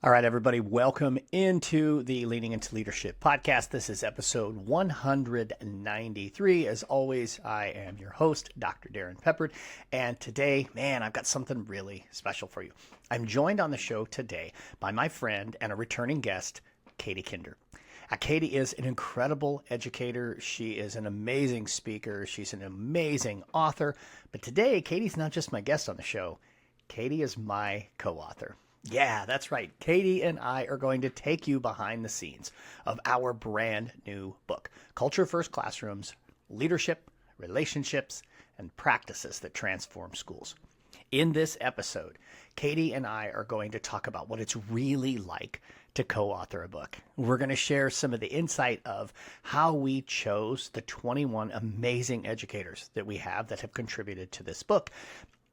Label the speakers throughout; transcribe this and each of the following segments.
Speaker 1: All right, everybody, welcome into the Leaning into Leadership podcast. This is episode 193. As always, I am your host, Dr. Darrin Peppard. And today, man, I've got something really special for you. I'm joined on the show today by my friend and a returning guest, Katie Kinder. Katie is an incredible educator. She is an amazing speaker. She's an amazing author. But today, Katie's not just my guest on the show. Katie is my co-author. Yeah, that's right. Katie and I are going to take you behind the scenes of our brand new book, Culture First Classrooms, Leadership, Relationships, and Practices that Transform Schools. In this episode, Katie and I are going to talk about what it's really like to co-author a book. We're going to share some of the insight of how we chose the 21 amazing educators that we have that have contributed to this book.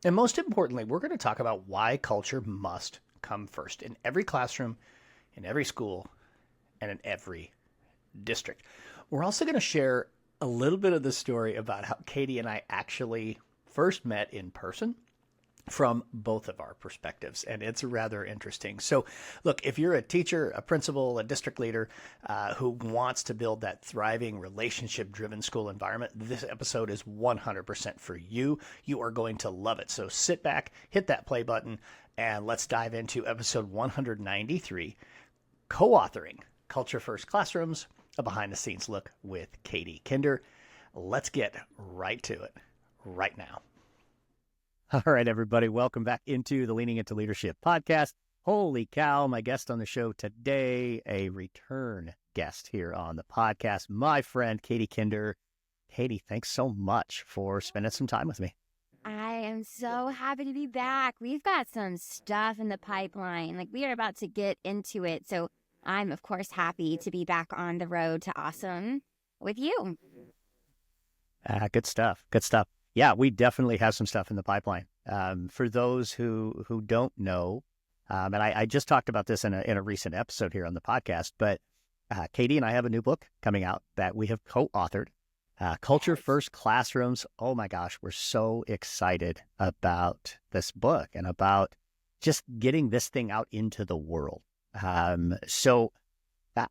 Speaker 1: And most importantly, we're going to talk about why culture must come first in every classroom, in every school, and in every district. We're also going to share a little bit of the story about how Katie and I actually first met in person from both of our perspectives, and it's rather interesting. So look, if you're a teacher, a principal, a district leader who wants to build that thriving relationship-driven school environment, this episode is 100% for you. You are going to love it. So sit back, hit that play button, and let's dive into episode 193, co-authoring Culture First Classrooms, a behind-the-scenes look with Katie Kinder. Let's get right to it right now. All right, everybody, welcome back into the Leaning into Leadership podcast. Holy cow, my guest on the show today, a return guest here on the podcast, my friend, Katie Kinder. Katie, thanks so much for spending some time with me.
Speaker 2: I am so happy to be back. We've got some stuff in the pipeline. We are about to get into it. So I'm, of course, happy to be back on the road to awesome with you.
Speaker 1: Good stuff. Good stuff. Yeah, we definitely have some stuff in the pipeline. For those who don't know, and I just talked about this in a recent episode here on the podcast, but Katie and I have a new book coming out that we have co-authored, Culture First Classrooms. Oh my gosh, we're so excited about this book and about just getting this thing out into the world. So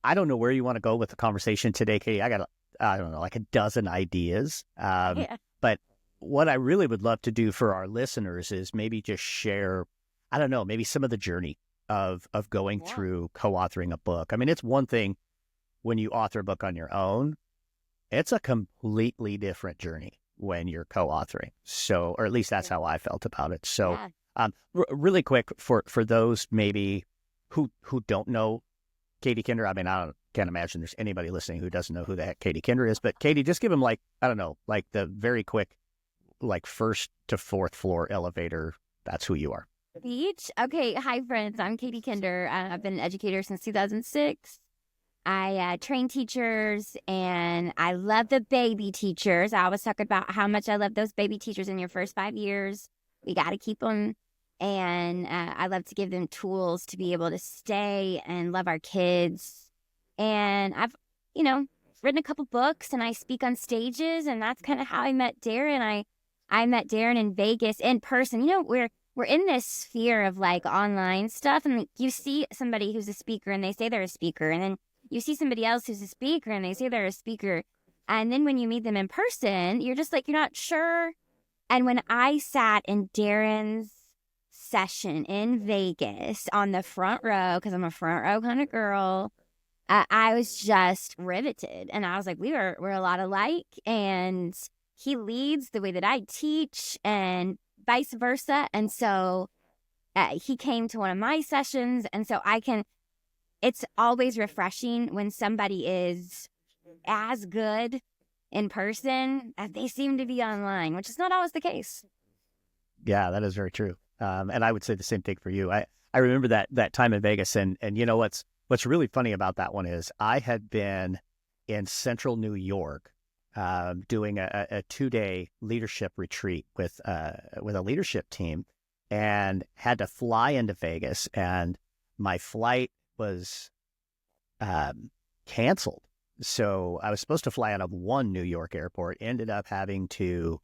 Speaker 1: I don't know where you want to go with the conversation today, Katie. I got, I don't know, like a dozen ideas. But what I really would love to do for our listeners is maybe just share, I don't know, maybe some of the journey of going through co-authoring a book. I mean, it's one thing when you author a book on your own. It's a completely different journey when you're co-authoring. So, or at least that's how I felt about it. So, really quick for those maybe who don't know Katie Kinder. I mean, can't imagine there's anybody listening who doesn't know who the heck Katie Kinder is. But Katie, just give them I don't know, the very quick, first to fourth floor elevator. That's who you are.
Speaker 2: Beach. Okay. Hi, friends. I'm Katie Kinder. I've been an educator since 2006. I train teachers, and I love the baby teachers. I always talk about how much I love those baby teachers in your first 5 years. We got to keep them. And I love to give them tools to be able to stay and love our kids. And I've, written a couple books, and I speak on stages, and that's kind of how I met Darrin. I met Darrin in Vegas in person. We're in this sphere of online stuff, and you see somebody who's a speaker and they say they're a speaker, and then you see somebody else who's a speaker and they say they're a speaker. And then when you meet them in person, you're just you're not sure. And when I sat in Darrin's session in Vegas on the front row, because I'm a front row kind of girl, I was just riveted. And I was like, we're a lot alike. And he leads the way that I teach and vice versa. And so he came to one of my sessions. And so it's always refreshing when somebody is as good in person as they seem to be online, which is not always the case.
Speaker 1: Yeah, that is very true. And I would say the same thing for you. I remember that time in Vegas, and what's really funny about that one is I had been in central New York doing a 2-day leadership retreat with a leadership team, and had to fly into Vegas, and my flight was canceled. So I was supposed to fly out of one New York airport, ended up having to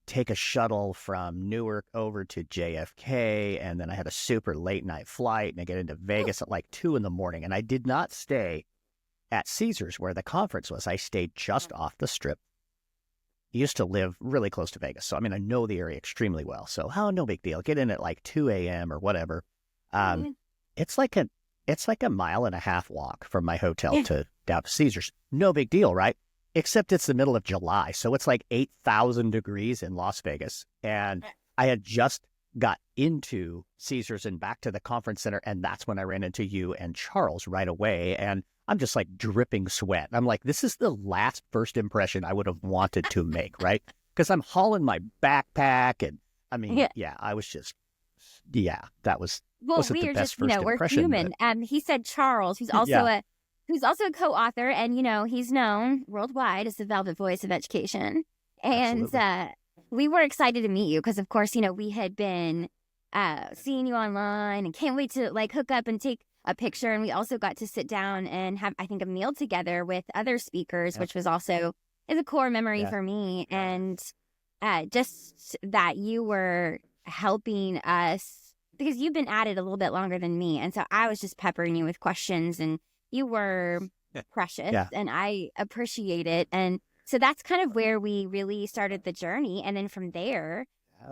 Speaker 1: take a shuttle from Newark over to JFK, and then I had a super late night flight, and I get into Vegas at like 2 a.m. And I did not stay at Caesars where the conference was. I stayed just off the Strip. I used to live really close to Vegas, so I mean I know the area extremely well. So no big deal. Get in at like 2 a.m. or whatever. It's like a 1.5 mile walk from my hotel to down to Caesars. No big deal, right? Except it's the middle of July, so it's like 8,000 degrees in Las Vegas. And I had just got into Caesars and back to the conference center, and that's when I ran into you and Charles right away. And I'm just like dripping sweat. I'm like, this is the last first impression I would have wanted to make, right? Because I'm hauling my backpack, and I mean, I was just, that was wasn't the best first
Speaker 2: we're
Speaker 1: impression.
Speaker 2: human. He said Charles, who's also a co-author, and he's known worldwide as the Velvet Voice of Education. And we were excited to meet you because, of course, we had been seeing you online and can't wait to like hook up and take a picture. And we also got to sit down and have, I think, a meal together with other speakers, which was also is a core memory for me. And just that you were helping us because you've been at it a little bit longer than me. And so I was just peppering you with questions, and you were precious, and I appreciate it. And so that's kind of where we really started the journey. And then from there,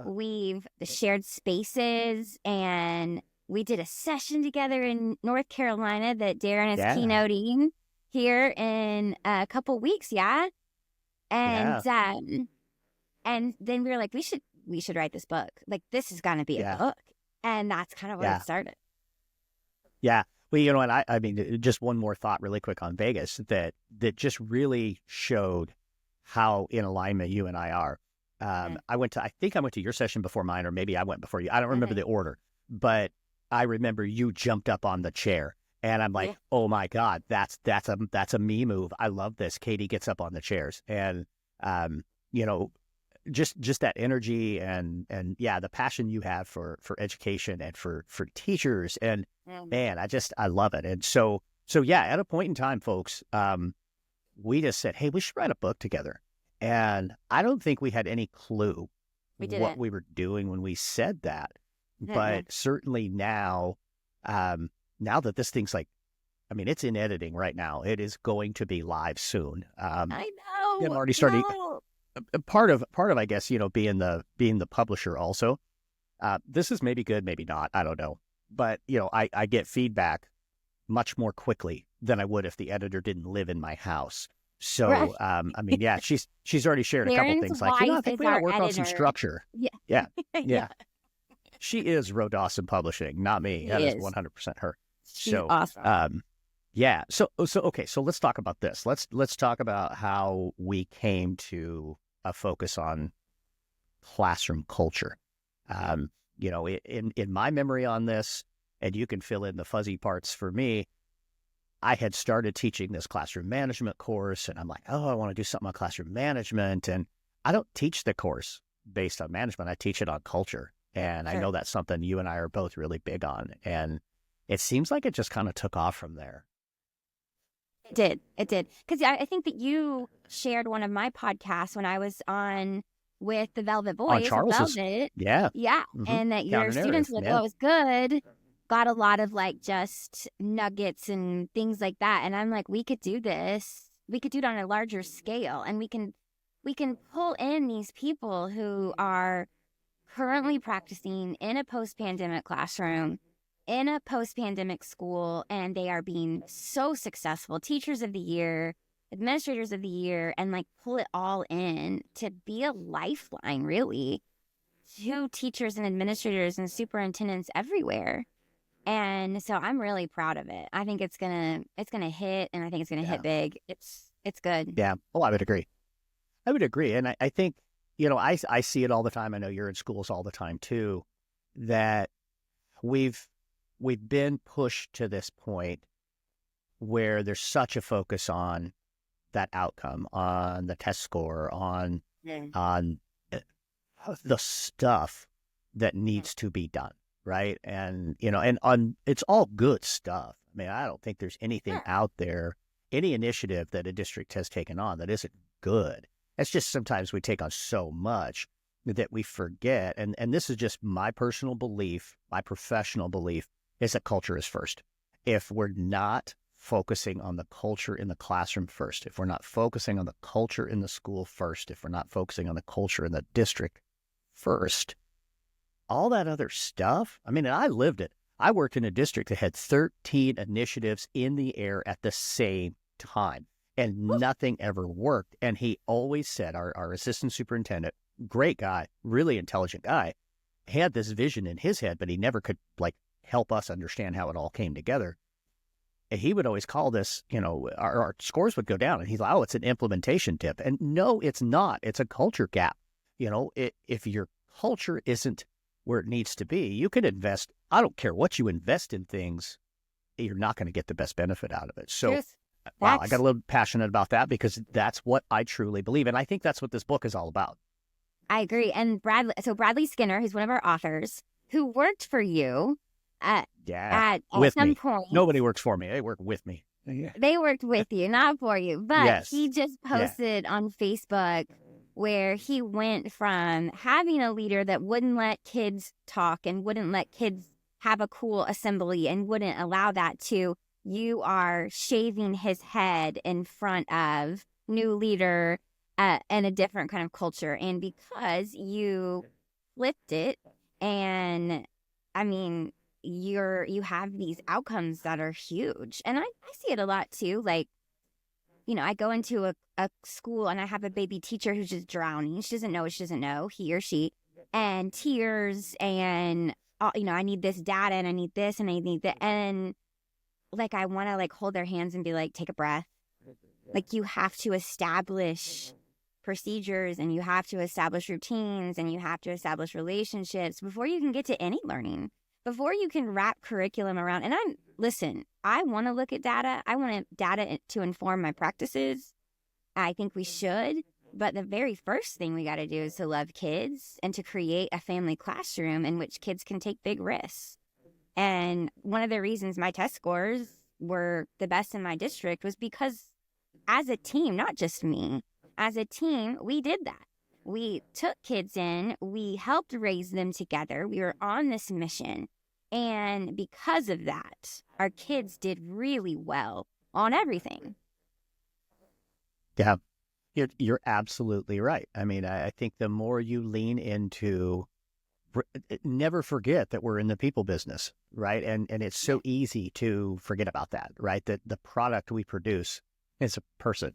Speaker 2: we've shared spaces, and we did a session together in North Carolina that Darrin is keynoting here in a couple weeks. And then we were like, we should write this book. Like, this is going to be a book. And that's kind of where it started.
Speaker 1: Yeah. Well, and I mean, just one more thought really quick on Vegas that just really showed how in alignment you and I are. I think I went to your session before mine, or maybe I went before you. I don't remember the order, but I remember you jumped up on the chair, and I'm like, oh my God, that's a me move. I love this. Katie gets up on the chairs, and just that energy and the passion you have for education and for teachers, and man, I love it. And so at a point in time, folks, we just said, hey, we should write a book together. And I don't think we had any clue what we were doing when we said that. But certainly now that this thing's like, I mean, it's in editing right now. It is going to be live soon.
Speaker 2: I know.
Speaker 1: I'm already starting. Part of I guess being the publisher also. This is maybe good, maybe not. I don't know. But I get feedback much more quickly than I would if the editor didn't live in my house. So I mean, she's already shared a couple things like, I think we gotta work on some structure. Yeah. She is Roe Dawson Publishing, not me. That is 100% her.
Speaker 2: She's awesome.
Speaker 1: So okay. So let's talk about this. Let's talk about how we came to a focus on classroom culture. In my memory on this, and you can fill in the fuzzy parts for me, I had started teaching this classroom management course, and I'm like, I want to do something on classroom management. And I don't teach the course based on management. I teach it on culture. And I know that's something you and I are both really big on. And it seems like it just kind of took off from there.
Speaker 2: It did. Because I think that you shared one of my podcasts when I was on with the Velvet Voice.
Speaker 1: On Charles's.
Speaker 2: Velvet.
Speaker 1: Yeah.
Speaker 2: Mm-hmm. And that your students were like, oh, it was good. Got a lot of like just nuggets and things like that. And I'm like, we could do this. We could do it on a larger scale. And we can pull in these people who are currently practicing in a post-pandemic classroom, in a post-pandemic school, and they are being so successful, teachers of the year, administrators of the year, and like pull it all in to be a lifeline really to teachers and administrators and superintendents everywhere. And so I'm really proud of it. I think it's gonna hit, and I think it's gonna hit big. It's good.
Speaker 1: Yeah. Oh, I would agree. And I think, I see it all the time. I know you're in schools all the time too, that we've been pushed to this point where there's such a focus on that outcome, on the test score, on the stuff that needs to be done, right? And and on it's all good stuff. I mean, I don't think there's anything out there, any initiative that a district has taken on that isn't good. It's just sometimes we take on so much, that we forget, and this is just my personal belief, my professional belief, is that culture is first. If we're not focusing on the culture in the classroom first, if we're not focusing on the culture in the school first, if we're not focusing on the culture in the district first, all that other stuff, I mean, and I lived it. I worked in a district that had 13 initiatives in the air at the same time, and nothing ever worked. And he always said, our assistant superintendent, great guy, really intelligent guy, had this vision in his head, but he never could help us understand how it all came together. And he would always call this, our scores would go down, and he's like, oh, it's an implementation dip. And no, it's not. It's a culture gap. If your culture isn't where it needs to be, you can invest. I don't care what you invest in things, you're not going to get the best benefit out of it. So, wow, I got a little passionate about that because that's what I truly believe. And I think that's what this book is all about.
Speaker 2: I agree. And Bradley Skinner, who's one of our authors, who worked for you at some point.
Speaker 1: Nobody works for me. They work with me. Yeah.
Speaker 2: They worked with you, not for you. But
Speaker 1: yes.
Speaker 2: He just posted on Facebook where he went from having a leader that wouldn't let kids talk and wouldn't let kids have a cool assembly and wouldn't allow that to you are shaving his head in front of new leader and a different kind of culture. And because you flipped it, and I mean, you have these outcomes that are huge. And I see it a lot too. Like, I go into a school and I have a baby teacher who's just drowning. She doesn't know what she doesn't know, he or she, and tears and, I need this data and I need this and I need that. And I want to hold their hands and be like, take a breath. You have to establish procedures and you have to establish routines and you have to establish relationships before you can get to any learning, before you can wrap curriculum around. And I want to look at data. I want data to inform my practices. I think we should. But the very first thing we got to do is to love kids and to create a family classroom in which kids can take big risks. And one of the reasons my test scores were the best in my district was because as a team, not just me, as a team, we did that. We took kids in, we helped raise them together. We were on this mission. And because of that, our kids did really well on everything.
Speaker 1: Yeah, you're absolutely right. I mean, I think the more you lean into, never forget that we're in the people business, right? And it's so easy to forget about that, right? That the product we produce is a person.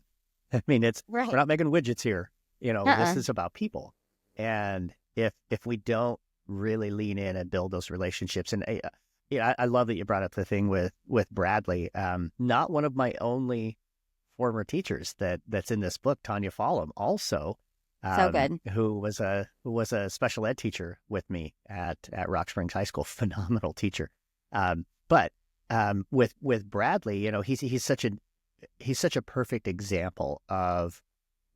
Speaker 1: I mean, we're not making widgets here. This is about people. And if we don't really lean in and build those relationships, and I love that you brought up the thing with Bradley. Not one of my only former teachers that's in this book, Tanya Fallum, also,
Speaker 2: so good,
Speaker 1: who was a special ed teacher with me at Rock Springs High School, phenomenal teacher. But with Bradley, he's such a perfect example of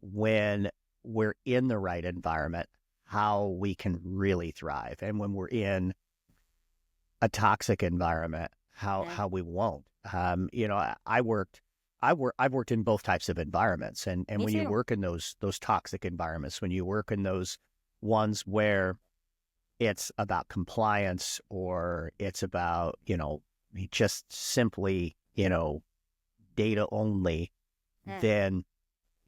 Speaker 1: when we're in the right environment, how we can really thrive, and when we're in a toxic environment, how we won't. I've worked in both types of environments, and when you work in those toxic environments, when you work in those ones where it's about compliance or it's about just simply data only, then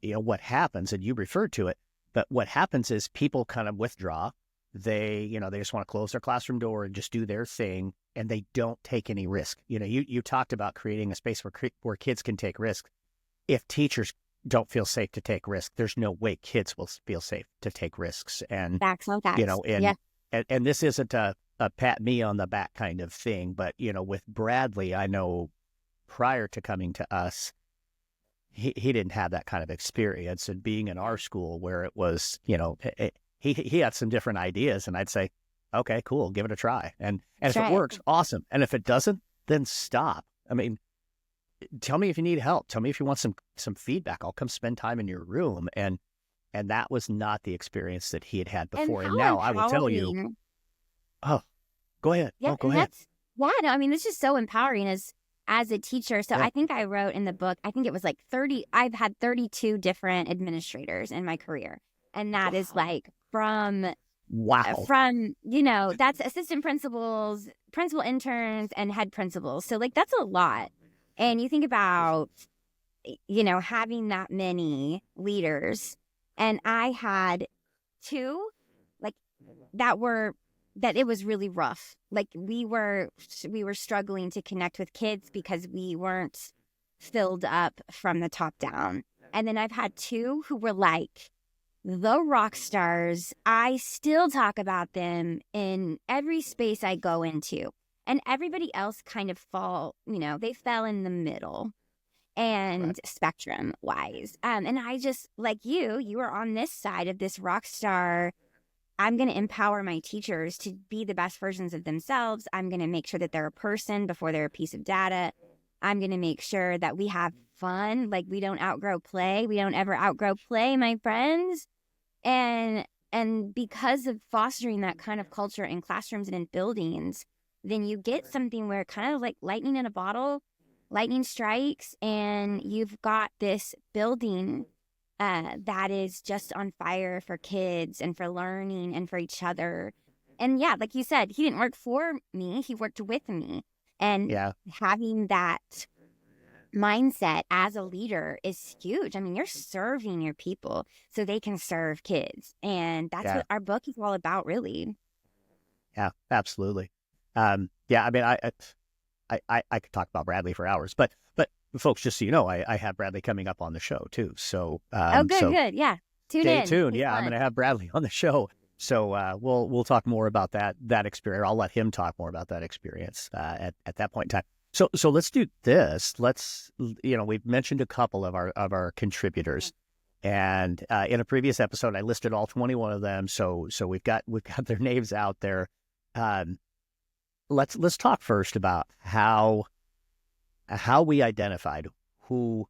Speaker 1: what happens, and you referred to it, but what happens is people kind of withdraw. They just want to close their classroom door and just do their thing, and they don't take any risk. You talked about creating a space where kids can take risks. If teachers don't feel safe to take risks, there's no way kids will feel safe to take risks. And
Speaker 2: facts on facts.
Speaker 1: And this isn't a pat me on the back kind of thing, but with Bradley, I know prior to coming to us, he didn't have that kind of experience, and being in our school where it was, he had some different ideas, and I'd say, okay, cool, give it a try. And if it works, awesome. And if it doesn't, then stop. I mean, tell me if you need help. Tell me if you want some feedback. I'll come spend time in your room. And that was not the experience that he had before. And now I will tell you, go ahead.
Speaker 2: Yeah,
Speaker 1: go ahead.
Speaker 2: It's just so empowering as a teacher. So I think I wrote in the book, I think it was 30, I've had 32 different administrators in my career. And that is like from
Speaker 1: Wow.
Speaker 2: that's assistant principals, principal interns, and head principals. So like that's a lot. And you think about, having that many leaders. And I had two like that it was really rough. Like we were struggling to connect with kids because we weren't filled up from the top down. And then I've had two who were like the rock stars. I still talk about them in every space I go into. And everybody else kind of they fell in the middle and
Speaker 1: Right.
Speaker 2: spectrum wise. And I just, like you were on this side of this rock star. I'm going to empower my teachers to be the best versions of themselves. I'm going to make sure that they're a person before they're a piece of data. I'm going to make sure that we have fun. Like we don't outgrow play. We don't ever outgrow play, my friends. And because of fostering that kind of culture in classrooms and in buildings, then you get something where kind of like lightning in a bottle, lightning strikes, and you've got this building that is just on fire for kids and for learning and for each other. And yeah, like you said, he didn't work for me, he worked with me. And
Speaker 1: Yeah.
Speaker 2: having that mindset as a leader is huge. I mean, you're serving your people so they can serve kids. And that's
Speaker 1: Yeah.
Speaker 2: what our book is all about, really.
Speaker 1: Yeah. Absolutely. Yeah. I mean, I could talk about Bradley for hours, but folks, just so you know, I have Bradley coming up on the show too. So
Speaker 2: Oh, good. Yeah. Tune
Speaker 1: stay
Speaker 2: in.
Speaker 1: tuned.
Speaker 2: It's
Speaker 1: Yeah, I'm
Speaker 2: fun.
Speaker 1: going to have Bradley on the show. So we'll talk more about that experience. I'll let him talk more about that experience at that point in time. So let's do this. We've mentioned a couple of our contributors, and in a previous episode, I listed all 21 of them. So we've got their names out there. Let's talk first about how we identified who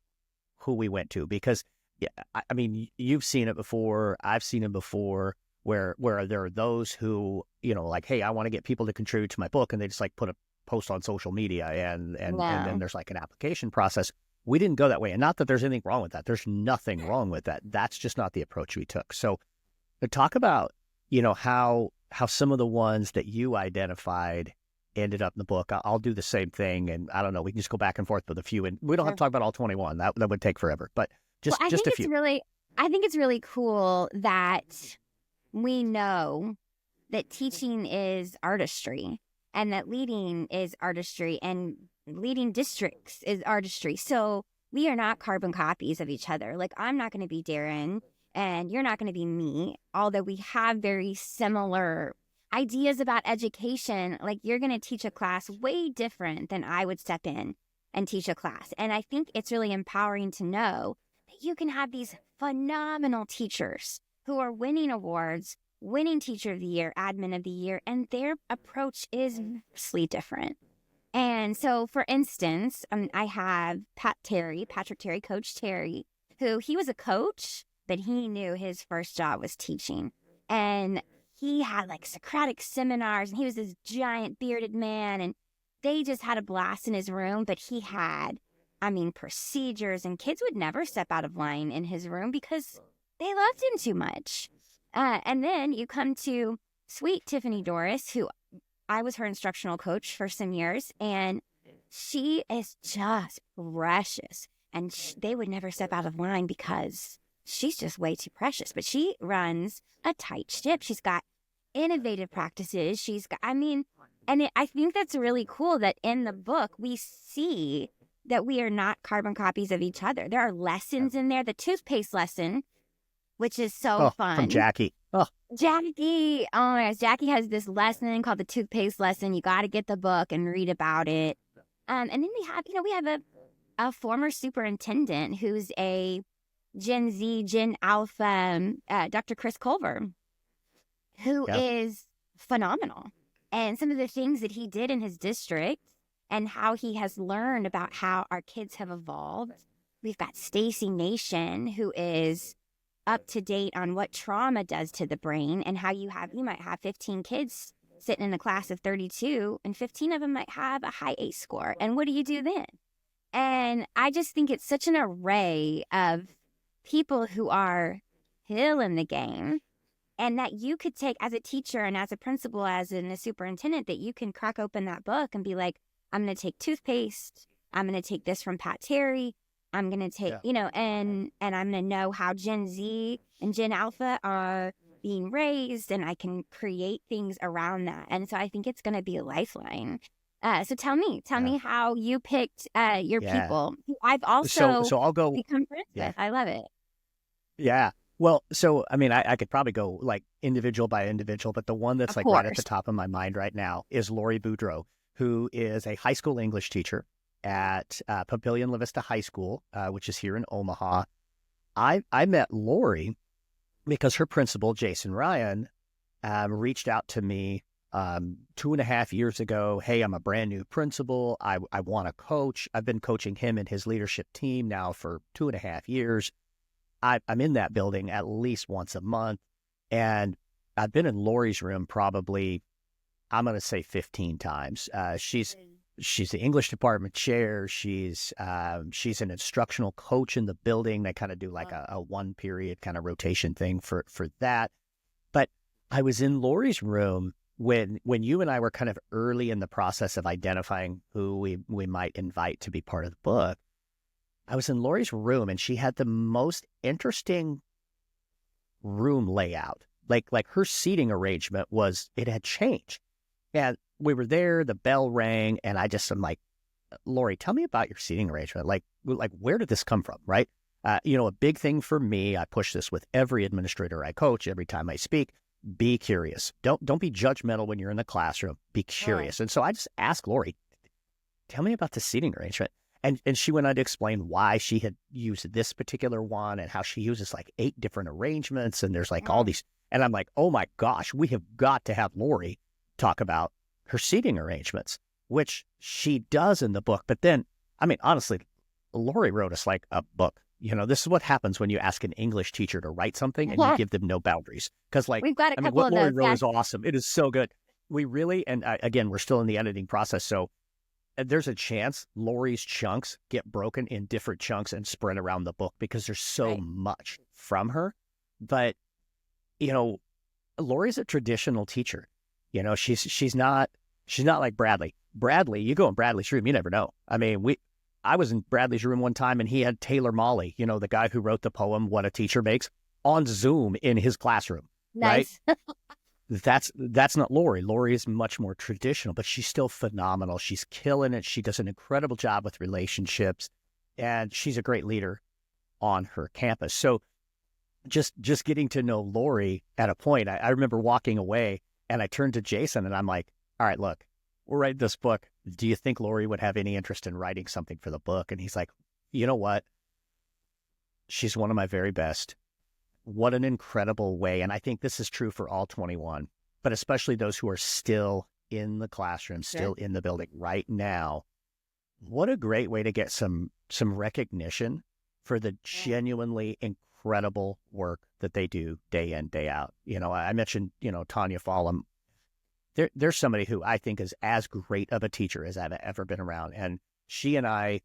Speaker 1: we went to, because yeah, I mean, you've seen it before. I've seen it before where there are those who, like, hey, I want to get people to contribute to my book, and they just like put a post on social media and then
Speaker 2: No.
Speaker 1: there's like an application process. We didn't go that way. And not that there's anything wrong with that. There's nothing wrong with that. That's just not the approach we took. So talk about, how some of the ones that you identified ended up in the book. I'll do the same thing. And I don't know, we can just go back and forth with a few, and we don't have to talk about all 21. That would take forever, but
Speaker 2: Well,
Speaker 1: just a few.
Speaker 2: I think it's really cool that we know that teaching is artistry and that leading is artistry and leading districts is artistry. So we are not carbon copies of each other. Like I'm not going to be Darrin and you're not going to be me, although we have very similar ideas about education. Like you're going to teach a class way different than I would step in and teach a class. And I think it's really empowering to know that you can have these phenomenal teachers who are winning awards, winning teacher of the year, admin of the year, and their approach is vastly different. And so, for instance, I have Patrick Terry, Coach Terry, who he was a coach, but he knew his first job was teaching. And he had like Socratic seminars, and he was this giant bearded man, and they just had a blast in his room. But he had, procedures, and kids would never step out of line in his room because they loved him too much. And then you come to sweet Tiffany Doris, who I was her instructional coach for some years, and she is just precious. And they would never step out of line because she's just way too precious. But she runs a tight ship. She's got innovative practices. I think that's really cool that in the book we see that we are not carbon copies of each other. There are lessons in there. The toothpaste lesson, which is so fun.
Speaker 1: From Jackie. Oh,
Speaker 2: Jackie, oh my gosh, Jackie has this lesson called the toothpaste lesson. You got to get the book and read about it. And then we have a former superintendent who's a Gen Z, Gen Alpha, Dr. Chris Culver, who is phenomenal. And some of the things that he did in his district and how he has learned about how our kids have evolved. We've got Stacy Nation, who is up to date on what trauma does to the brain and how you might have 15 kids sitting in a class of 32 and 15 of them might have a high ACE score. And what do you do then? And I just think it's such an array of people who are killing the game. And that you could take as a teacher and as a principal, as a superintendent, that you can crack open that book and be like, I'm going to take toothpaste. I'm going to take this from Pat Terry. I'm going to take, and I'm going to know how Gen Z and Gen Alpha are being raised, and I can create things around that. And so I think it's going to be a lifeline. So tell me how you picked your people, who I've also
Speaker 1: so I'll go
Speaker 2: become friends with. I love it.
Speaker 1: Yeah. Well, so I mean, I could probably go like individual by individual, but the one that's
Speaker 2: Of
Speaker 1: like
Speaker 2: course.
Speaker 1: right at the top of my mind right now is Lori Boudreau, who is a high school English teacher at Papillion La Vista High School, which is here in Omaha. I met Lori because her principal, Jason Ryan, reached out to me 2.5 years ago. Hey, I'm a brand new principal. I want to coach. I've been coaching him and his leadership team now for 2.5 years. I'm in that building at least once a month, and I've been in Lori's room probably, I'm going to say 15 times. She's the English department chair. She's an instructional coach in the building. They kind of do like a one period kind of rotation thing for that. But I was in Lori's room when you and I were kind of early in the process of identifying who we might invite to be part of the book. I was in Lori's room, and she had the most interesting room layout. Like her seating arrangement it had changed. And we were there, the bell rang, and I'm like, Lori, tell me about your seating arrangement. Like where did this come from, right? A big thing for me, I push this with every administrator I coach every time I speak, be curious. Don't be judgmental when you're in the classroom. Be curious. And so I just asked Lori, tell me about the seating arrangement. And she went on to explain why she had used this particular one and how she uses like 8 different arrangements. And there's like all these. And I'm like, oh my gosh, we have got to have Lori talk about her seating arrangements, which she does in the book. But then, I mean, honestly, Lori wrote us like a book. This is what happens when you ask an English teacher to write something and you give them no boundaries. Because
Speaker 2: we've got a couple
Speaker 1: what
Speaker 2: of
Speaker 1: Lori
Speaker 2: those.
Speaker 1: wrote is awesome. It is so good. We really, and again, we're still in the editing process. So there's a chance Lori's chunks get broken in different chunks and spread around the book because there's so much from her. But, Lori's a traditional teacher. She's not like Bradley. Bradley, you go in Bradley's room, you never know. I mean, I was in Bradley's room one time, and he had Taylor Molly, the guy who wrote the poem "What a Teacher Makes," on Zoom in his classroom.
Speaker 2: Nice.
Speaker 1: Right? That's not Lori. Lori is much more traditional, but she's still phenomenal. She's killing it. She does an incredible job with relationships, and she's a great leader on her campus. So just getting to know Lori at a point, I remember walking away, and I turned to Jason, and I'm like, all right, look, we're writing this book. Do you think Lori would have any interest in writing something for the book? And he's like, you know what? She's one of my very best. What an incredible way. And I think this is true for all 21, but especially those who are still in the classroom, still in the building right now. What a great way to get some recognition for the genuinely incredible work that they do day in, day out. I mentioned, Tanya Fallon. There's somebody who I think is as great of a teacher as I've ever been around. And she and I,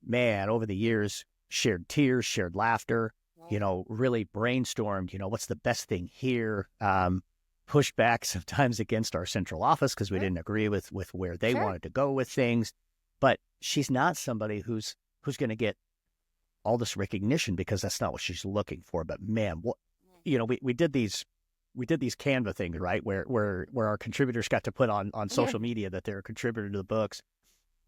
Speaker 1: man, over the years, shared tears, shared laughter, really brainstormed, what's the best thing here, pushed back sometimes against our central office because we didn't agree with where they wanted to go with things. But she's not somebody who's going to get all this recognition because that's not what she's looking for. But man, we did these Canva things, right? Where our contributors got to put on social media that they're a contributor to the books.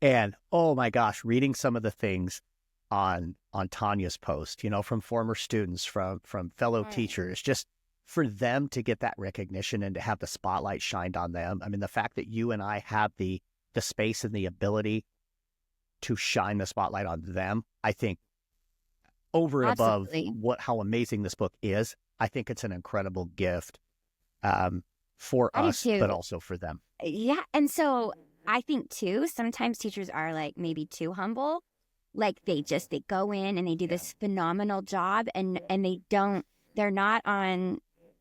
Speaker 1: And oh my gosh, reading some of the things on Tanya's post, from former students, from fellow teachers, just for them to get that recognition and to have the spotlight shined on them. I mean, the fact that you and I have the space and the ability to shine the spotlight on them, I think over and above how amazing this book is, I think it's an incredible gift for us, but also for them.
Speaker 2: Yeah. And so I think too, sometimes teachers are like maybe too humble. Like they go in and they do this phenomenal job and they're not on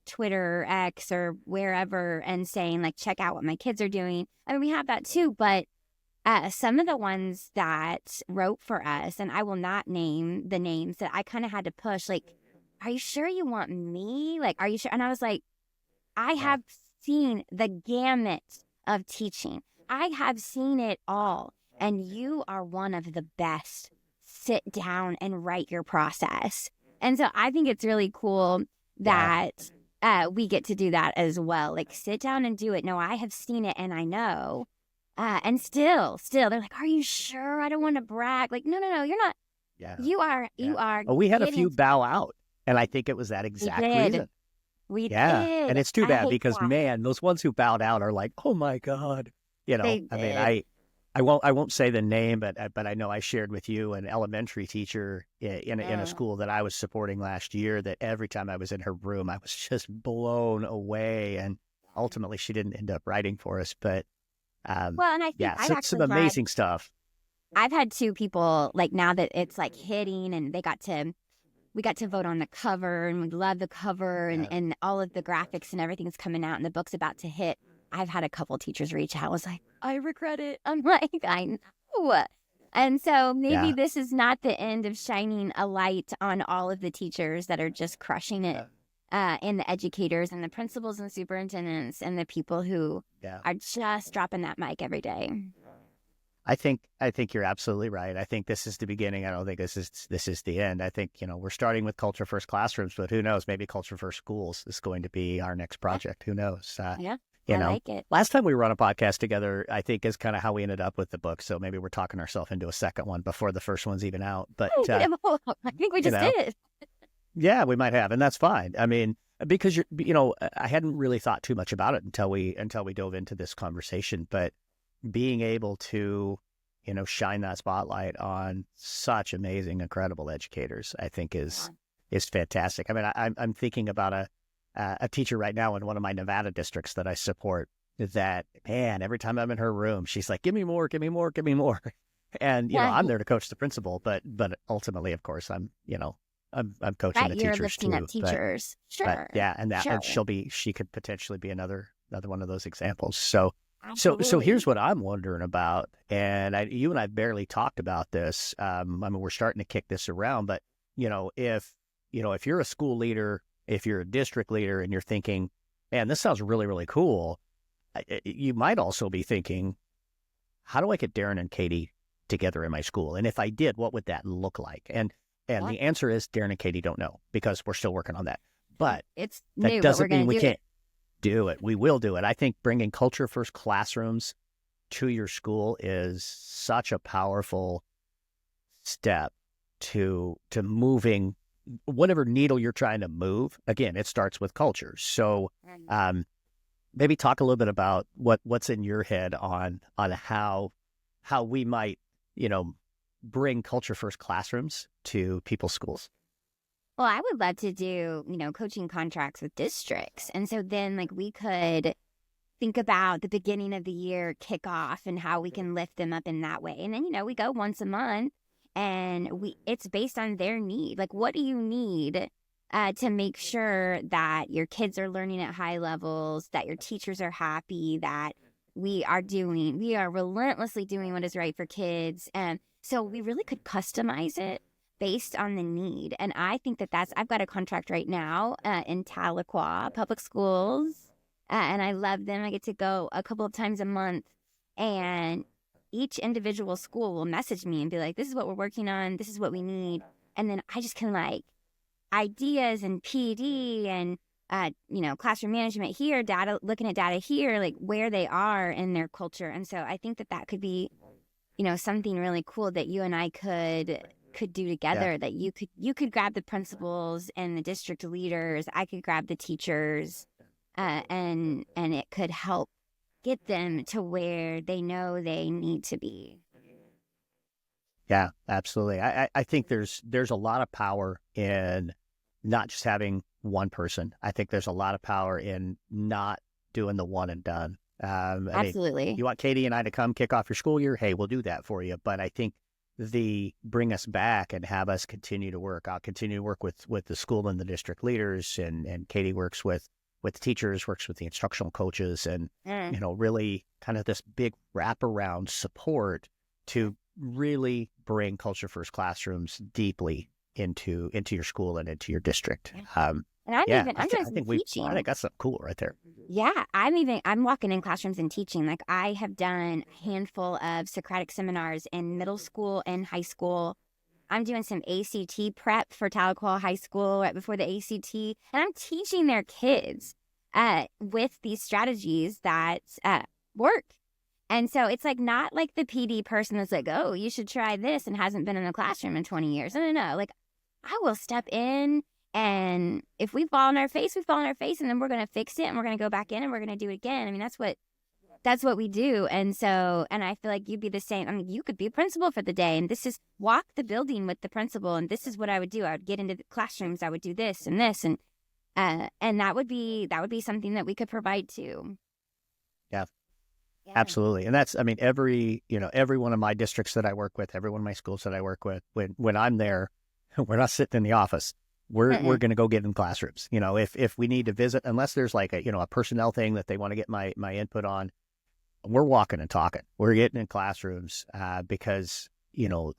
Speaker 2: Twitter or X or wherever and saying like, check out what my kids are doing. I mean, we have that too, but some of the ones that wrote for us, and I will not name the names that I kind of had to push, like, are you sure you want me? Like, are you sure? And I was like, I
Speaker 1: Wow.
Speaker 2: have seen the gamut of teaching. I have seen it all. And you are one of the best. Sit down and write your process. And so I think it's really cool
Speaker 1: Yeah.
Speaker 2: that we get to do that as well. Like, sit down and do it. No, I have seen it and I know. And still, they're like, are you sure? I don't want to brag. Like, no, you're not.
Speaker 1: Yeah.
Speaker 2: You
Speaker 1: Yeah.
Speaker 2: are
Speaker 1: Oh, we had a few
Speaker 2: getting.
Speaker 1: bow out, and I think it was that
Speaker 2: We
Speaker 1: exact
Speaker 2: did.
Speaker 1: reason.
Speaker 2: We
Speaker 1: Yeah.
Speaker 2: did.
Speaker 1: And it's too
Speaker 2: I
Speaker 1: bad
Speaker 2: hate
Speaker 1: because,
Speaker 2: that.
Speaker 1: man, those ones who bowed out are like, oh my God.
Speaker 2: They
Speaker 1: I mean,
Speaker 2: did.
Speaker 1: I won't say the name, but I know I shared with you an elementary teacher in a
Speaker 2: Mm.
Speaker 1: school that I was supporting last year that every time I was in her room, I was just blown away. And ultimately, she didn't end up writing for us. But
Speaker 2: Well, and I think
Speaker 1: yeah,
Speaker 2: I've
Speaker 1: some
Speaker 2: actually had
Speaker 1: amazing stuff.
Speaker 2: I've had two people like now that it's like hitting and we got to vote on the cover and we love the cover
Speaker 1: Yeah.
Speaker 2: and all of the graphics and everything's coming out and the book's about to hit. I've had a couple teachers reach out. I was like, I regret it. I'm like, I know. And so maybe
Speaker 1: Yeah.
Speaker 2: this is not the end of shining a light on all of the teachers that are just crushing it, and the educators and the principals and superintendents and the people who
Speaker 1: Yeah.
Speaker 2: are just dropping that mic every day.
Speaker 1: I think you're absolutely right. I think this is the beginning. I don't think this is the end. I think, we're starting with Culture First Classrooms, but who knows? Maybe Culture First Schools is going to be our next project. Who knows?
Speaker 2: Yeah,
Speaker 1: You
Speaker 2: I
Speaker 1: know,
Speaker 2: like it.
Speaker 1: last time we were on a podcast together, I think is kind of how we ended up with the book. So maybe we're talking ourselves into a second one before the first one's even out. But
Speaker 2: I think we just did.
Speaker 1: yeah, we might have, and that's fine. I mean, because I hadn't really thought too much about it until we dove into this conversation. But being able to, shine that spotlight on such amazing, incredible educators, I think is fantastic. I mean, I'm thinking about a teacher right now in one of my Nevada districts that I support. That, man, every time I'm in her room, she's like, "Give me more, give me more, give me more." And I'm there to coach the principal, but ultimately, of course, I'm coaching the
Speaker 2: You're
Speaker 1: teachers
Speaker 2: lifting
Speaker 1: too.
Speaker 2: up teachers.
Speaker 1: But yeah, and
Speaker 2: Sure.
Speaker 1: she could potentially be another one of those examples. So
Speaker 2: Absolutely.
Speaker 1: here's what I'm wondering about, and you and I barely talked about this. I mean, we're starting to kick this around, but if you're a school leader, if you're a district leader, and you're thinking, man, this sounds really, really cool, you might also be thinking, how do I get Darrin and Katie together in my school? And if I did, what would that look like? And the answer is Darrin and Katie don't know because we're still working on that. But
Speaker 2: it's
Speaker 1: that
Speaker 2: new, but
Speaker 1: doesn't
Speaker 2: we're going
Speaker 1: mean
Speaker 2: to
Speaker 1: we
Speaker 2: do
Speaker 1: can't do it. We will do it. I think bringing Culture First Classrooms to your school is such a powerful step to moving whatever needle you're trying to move. Again, it starts with culture. So maybe talk a little bit about what's in your head on how we might, bring Culture First Classrooms to people's schools.
Speaker 2: Well, I would love to do, coaching contracts with districts. And so then like we could think about the beginning of the year kickoff and how we can lift them up in that way. And then, we go once a month and it's based on their need. Like, what do you need to make sure that your kids are learning at high levels, that your teachers are happy, that we are relentlessly doing what is right for kids. And so we really could customize it based on the need. And I think I've got a contract right now in Tahlequah Public Schools, and I love them. I get to go a couple of times a month, and each individual school will message me and be like, this is what we're working on. This is what we need. And then I just can ideas and PD and, classroom management here, looking at data here, like where they are in their culture. And so I think that could be, something really cool that you and I could do together. Yeah. That you could grab the principals and the district leaders. I could grab the teachers, and it could help get them to where they know they need to be.
Speaker 1: Yeah, absolutely. I think there's a lot of power in not just having one person. I think there's a lot of power in not doing the one and done.
Speaker 2: Absolutely.
Speaker 1: I mean, you want Katie and I to come kick off your school year? Hey, we'll do that for you. But I think the bring us back and have us continue to work. I'll continue to work with the school and the district leaders, and Katie works with the teachers, works with the instructional coaches, and really kind of this big wraparound support to really bring Culture First Classrooms deeply into your school and into your district.
Speaker 2: And I'm
Speaker 1: Yeah,
Speaker 2: I'm doing
Speaker 1: I
Speaker 2: some
Speaker 1: think
Speaker 2: teaching.
Speaker 1: I think that's something cool right there.
Speaker 2: Yeah, I'm walking in classrooms and teaching. Like I have done a handful of Socratic seminars in middle school and high school. I'm doing some ACT prep for Tahlequah High School right before the ACT, and I'm teaching their kids with these strategies that work. And so it's like not like the PD person that's like, oh, you should try this and hasn't been in a classroom in 20 years. No. Like I will step in, and if we fall on our face, we fall on our face, and then we're going to fix it and we're going to go back in and we're going to do it again. I mean, that's what we do. And so, and I feel like you'd be the same. I mean, you could be a principal for the day, and this is walk the building with the principal. And this is what I would do. I would get into the classrooms. I would do this and this. And that would be something that we could provide too.
Speaker 1: Yeah,
Speaker 2: Yeah.
Speaker 1: absolutely. And that's, I mean, every one of my districts that I work with, every one of my schools that I work with, when I'm there, we're not sitting in the office. We're going to go get in classrooms. If we need to visit, unless there's like a personnel thing that they want to get my input on, we're walking and talking. We're getting in classrooms because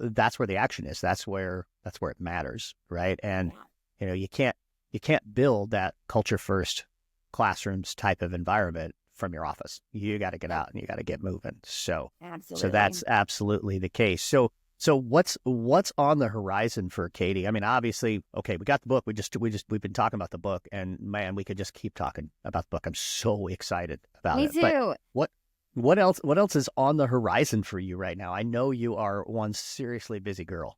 Speaker 1: that's where the action is. That's where it matters, right? And you can't build that culture first classrooms type of environment from your office. You got to get out and you got to get moving. So that's absolutely the case. So what's on the horizon for Katie? I mean, obviously, okay, we got the book. We've been talking about the book, and man, we could just keep talking about the book. I'm so excited about it.
Speaker 2: Me too.
Speaker 1: But what else is on the horizon for you right now? I know you are one seriously busy girl.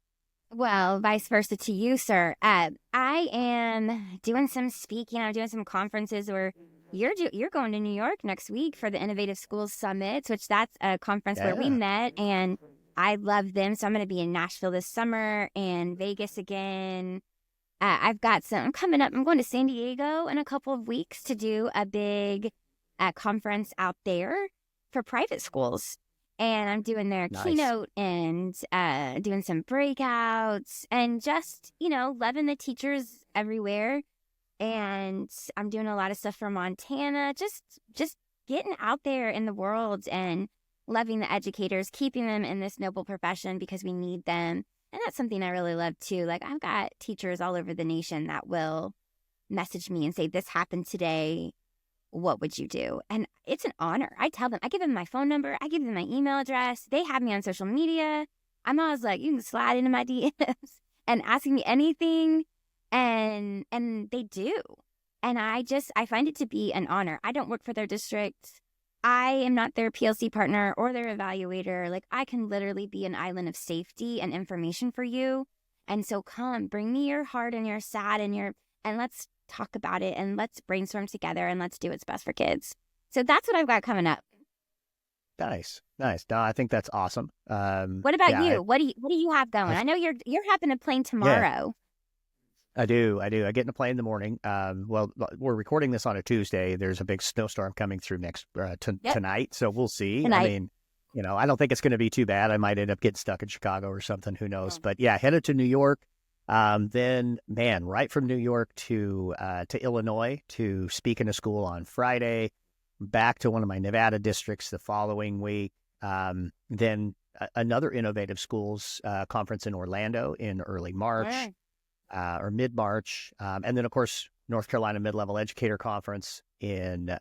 Speaker 2: Well, vice versa to you, sir. I am doing some speaking. I'm doing some conferences where you're going to New York next week for the Innovative Schools Summit, which that's a conference where we met, and I love them. So I'm going to be in Nashville this summer and Vegas again. I'm coming up. I'm going to San Diego in a couple of weeks to do a big conference out there for private schools. And I'm doing their keynote and doing some breakouts and just, loving the teachers everywhere. And I'm doing a lot of stuff from Montana, just getting out there in the world and loving the educators, keeping them in this noble profession because we need them. And that's something I really love too. Like I've got teachers all over the nation that will message me and say, this happened today. What would you do? And it's an honor. I tell them, I give them my phone number. I give them my email address. They have me on social media. I'm always like, you can slide into my DMs and ask me anything. And they do. And I find it to be an honor. I don't work for their district. I am not their PLC partner or their evaluator. Like I can literally be an island of safety and information for you. And so come, bring me your heart and your sad and let's talk about it and let's brainstorm together and let's do what's best for kids. So that's what I've got coming up.
Speaker 1: Nice. No, I think that's awesome.
Speaker 2: What about you? What do you have going? I know you're hopping a plane tomorrow.
Speaker 1: I do. I get in a plane in the morning. Well, we're recording this on a Tuesday. There's a big snowstorm coming through tonight, so we'll see.
Speaker 2: Tonight.
Speaker 1: I mean, I don't think it's going to be too bad. I might end up getting stuck in Chicago or something. Who knows? But yeah, headed to New York. Then, man, right from New York to Illinois to speak in a school on Friday. Back to one of my Nevada districts the following week. Then another Innovative Schools conference in Orlando in early March.
Speaker 2: Right.
Speaker 1: Or mid-March, and then of course North Carolina Mid-Level Educator Conference in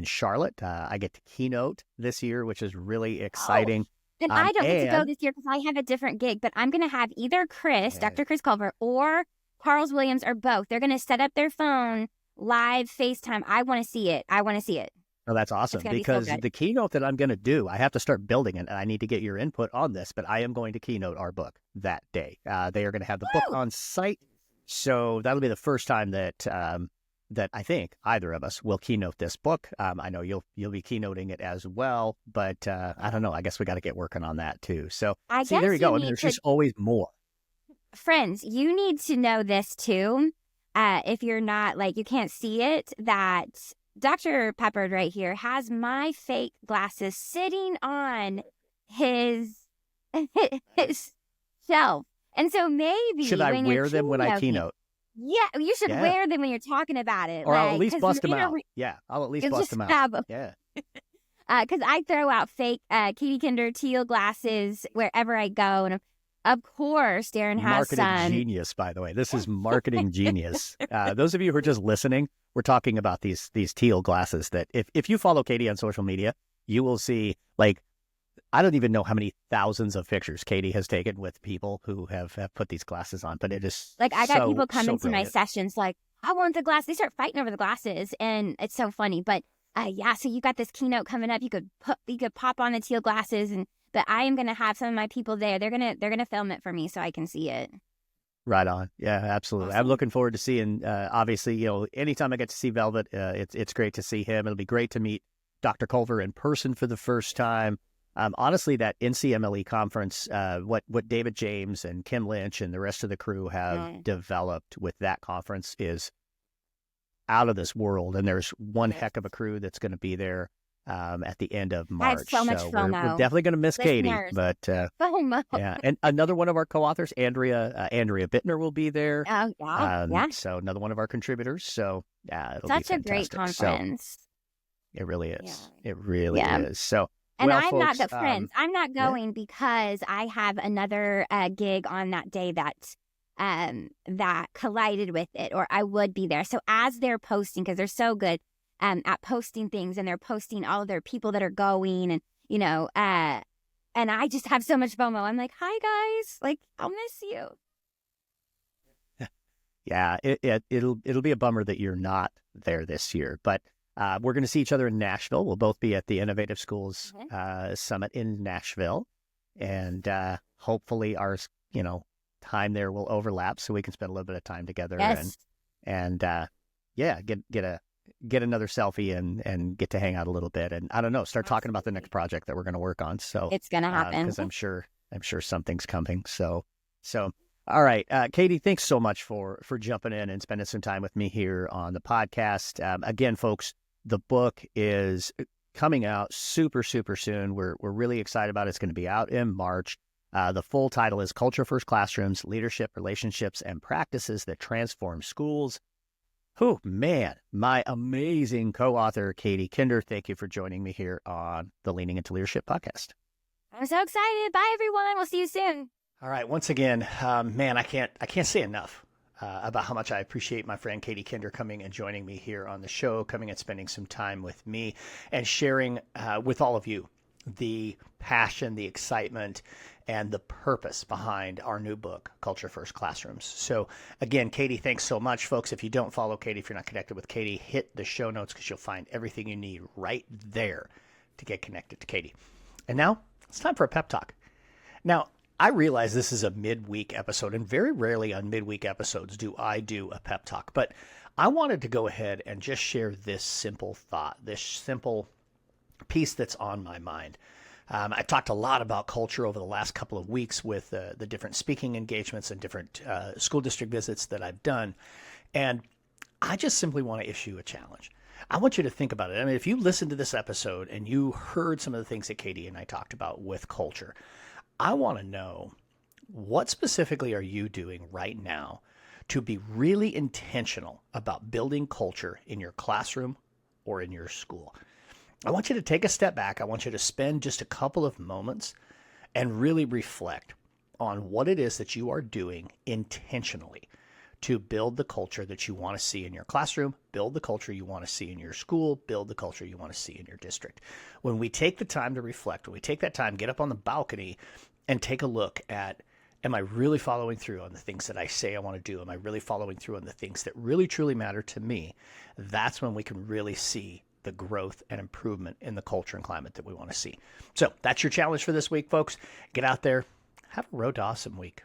Speaker 1: Charlotte. I get to keynote this year, which is really exciting.
Speaker 2: And I don't get to go this year because I have a different gig, but I'm going to have either Dr. Chris Culver, or Charles Williams, or both. They're going to set up their phone live FaceTime. I want to see it.
Speaker 1: Oh, that's awesome, because the keynote that I'm going to do, I have to start building it, and I need to get your input on this, but I am going to keynote our book that day. They are going to have the book on site, so that'll be the first time that I think either of us will keynote this book. I know you'll be keynoting it as well, but I don't know. I guess we got to get working on that too. So there you go. I mean, there's just always more.
Speaker 2: Friends, you need to know this too. If you're not, like, you can't see it, that Dr. Peppard right here has my fake glasses sitting on his shelf. And so maybe
Speaker 1: should I wear them when I keynote?
Speaker 2: Yeah, you should wear them when you're talking about it.
Speaker 1: Or I'll at least bust them out. Yeah, I'll at least bust them out. Yeah.
Speaker 2: Because I throw out fake Katie Kinder teal glasses wherever I go. And Of course, Darrin has
Speaker 1: Marketing
Speaker 2: some.
Speaker 1: genius, by the way. This is marketing genius. Those of you who are just listening, we're talking about these teal glasses that if you follow Katie on social media, you will see, like, I don't even know how many thousands of pictures Katie has taken with people who have put these glasses on, but it is
Speaker 2: Like, I got people
Speaker 1: so
Speaker 2: coming to my
Speaker 1: brilliant.
Speaker 2: sessions like, I want the glass. They start fighting over the glasses, and it's so funny. But yeah, so you got this keynote coming up. You could pop on the teal glasses, but I am gonna have some of my people there. They're gonna film it for me so I can see it.
Speaker 1: Right on. Yeah, absolutely.
Speaker 2: Awesome.
Speaker 1: I'm looking forward to seeing, obviously, anytime I get to see Velvet, it's great to see him. It'll be great to meet Dr. Culver in person for the first time. Honestly, that NCMLE conference, what David James and Kim Lynch and the rest of the crew have developed with that conference is out of this world. And there's one heck of a crew that's going to be there at the end of March.
Speaker 2: I have so much FOMO.
Speaker 1: We're definitely going to miss Katie, but
Speaker 2: FOMO.
Speaker 1: yeah. And another one of our co-authors, Andrea Bittner, will be there.
Speaker 2: Oh, yeah.
Speaker 1: So another one of our contributors. So yeah, it'll
Speaker 2: Such
Speaker 1: be
Speaker 2: a great conference.
Speaker 1: So, it really is.
Speaker 2: Yeah.
Speaker 1: It really is. So.
Speaker 2: And
Speaker 1: well,
Speaker 2: I'm
Speaker 1: folks,
Speaker 2: not friends. I'm not going because I have another gig on that day that collided with it, or I would be there. So as they're posting, because they're so good at posting things, and they're posting all of their people that are going, and and I just have so much FOMO. I'm like, hi guys, like I'll miss you.
Speaker 1: Yeah, it'll be a bummer that you're not there this year, but. We're going to see each other in Nashville. We'll both be at the Innovative Schools Summit in Nashville. And hopefully our, time there will overlap so we can spend a little bit of time together.
Speaker 2: Yes.
Speaker 1: And get another selfie and get to hang out a little bit. And I don't know, start talking about the next project that we're going to work on. So
Speaker 2: it's going to happen.
Speaker 1: Because I'm sure something's coming. So all right. Katie, thanks so much for jumping in and spending some time with me here on the podcast. Again, folks, the book is coming out super, super soon. We're really excited about it. It's going to be out in March. The full title is Culture First Classrooms, Leadership, Relationships, and Practices That Transform Schools. Oh, man, my amazing co-author, Katie Kinder. Thank you for joining me here on the Leaning Into Leadership podcast.
Speaker 2: I'm so excited. Bye, everyone. We'll see you soon.
Speaker 1: All right. Once again, man, I can't say enough about how much I appreciate my friend Katie Kinder coming and joining me here on the show, coming and spending some time with me and sharing with all of you the passion, the excitement, and the purpose behind our new book, Culture First Classrooms. So again, Katie, thanks so much, folks. If you don't follow Katie, if you're not connected with Katie, hit the show notes because you'll find everything you need right there to get connected to Katie. And now it's time for a pep talk. Now, I realize this is a midweek episode, and very rarely on midweek episodes do I do a pep talk, but I wanted to go ahead and just share this simple thought, this simple piece that's on my mind. I talked a lot about culture over the last couple of weeks with the different speaking engagements and different school district visits that I've done, and I just simply want to issue a challenge. I want you to think about it. I mean, if you listened to this episode and you heard some of the things that Katie and I talked about with culture, I want to know, what specifically are you doing right now to be really intentional about building culture in your classroom or in your school? I want you to take a step back. I want you to spend just a couple of moments and really reflect on what it is that you are doing intentionally to build the culture that you want to see in your classroom, build the culture you want to see in your school, build the culture you want to see in your district. When we take the time to reflect, when we take that time, get up on the balcony and take a look at, am I really following through on the things that I say I want to do? Am I really following through on the things that really truly matter to me? That's when we can really see the growth and improvement in the culture and climate that we want to see. So that's your challenge for this week, folks. Get out there, have a road to awesome week.